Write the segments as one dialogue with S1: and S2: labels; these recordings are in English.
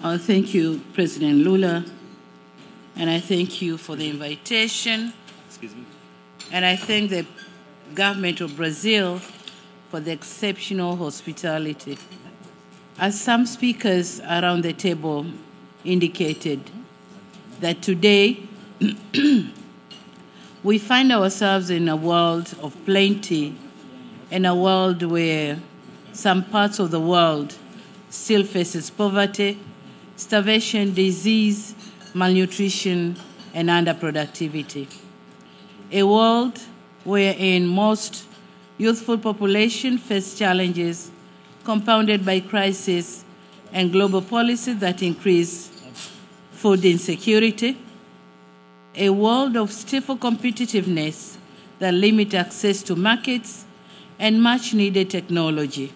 S1: Thank you, President Lula, and I thank you for the invitation.
S2: Excuse me.
S1: And I thank the government of Brazil for the exceptional hospitality. As some speakers around the table indicated, that today we find ourselves in a world of plenty, in a world where some parts of the world still faces poverty, starvation, disease, malnutrition, and underproductivity. A world wherein most youthful population face challenges compounded by crisis and global policies that increase food insecurity. A world of stifled competitiveness that limit access to markets and much-needed technology.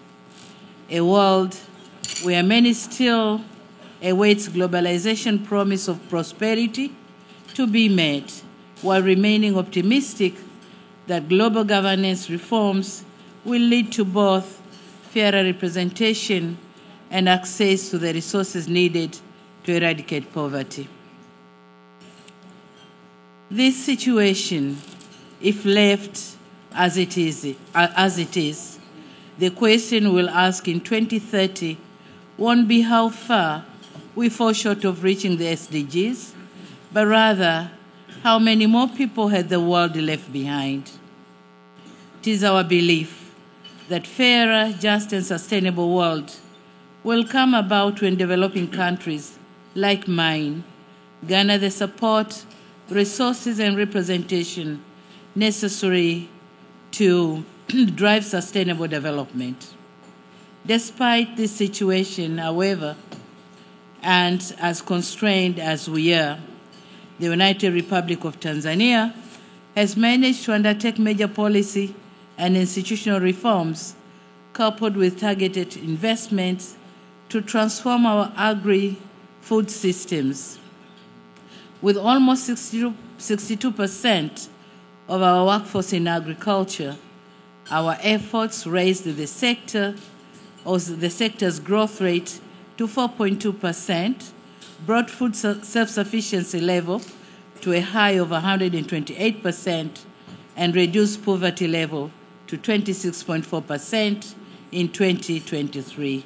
S1: A world where many still awaits globalization promise of prosperity to be met, while remaining optimistic that global governance reforms will lead to both fairer representation and access to the resources needed to eradicate poverty. This situation, if left as it is, the question we'll ask in 2030 won't be how far we fall short of reaching the SDGs, but rather how many more people had the world left behind. It is our belief that fairer, just, and sustainable world will come about when developing countries like mine garner the support, resources, and representation necessary to drive sustainable development. Despite this situation, however, and as constrained as we are, the United Republic of Tanzania has managed to undertake major policy and institutional reforms coupled with targeted investments to transform our agri-food systems. With almost 62% of our workforce in agriculture, our efforts raised the sector's growth rate to 4.2%, brought food self-sufficiency level to a high of 128%, and reduced poverty level to 26.4% in 2023.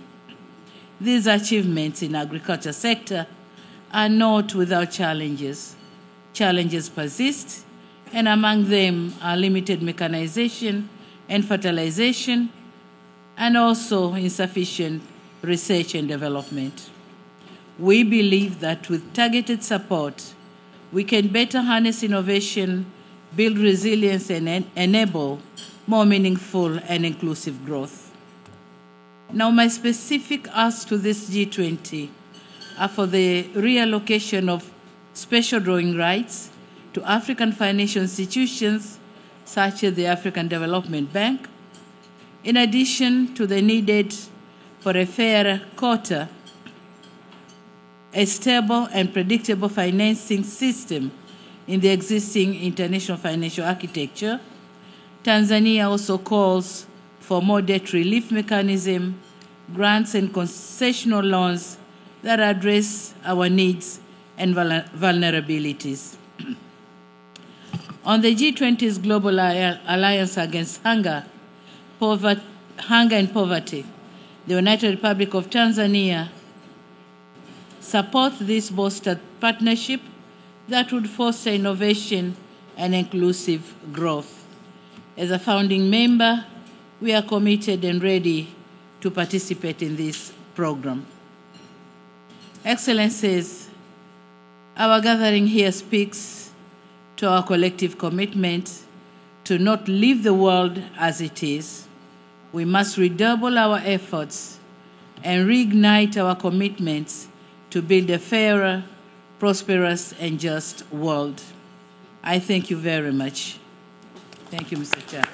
S1: These achievements in the agriculture sector are not without challenges. Challenges persist, and among them are limited mechanization and fertilization, and also insufficient research and development. We believe that with targeted support, we can better harness innovation, build resilience, and enable more meaningful and inclusive growth. Now, my specific asks to this G20 are for the reallocation of special drawing rights to African financial institutions such as the African Development Bank, in addition to the needed for a fair quota, a stable and predictable financing system in the existing international financial architecture. Tanzania also calls for more debt relief mechanism, grants and concessional loans that address our needs and vulnerabilities. On the G20's Global Alliance Against Hunger and Poverty, the United Republic of Tanzania supports this bolstered partnership that would foster innovation and inclusive growth. As a founding member, we are committed and ready to participate in this program. Excellencies, our gathering here speaks to our collective commitment to not leave the world as it is. We must redouble our efforts and reignite our commitments to build a fairer, prosperous, and just world. I thank you very much. Thank you, Mr. Chair.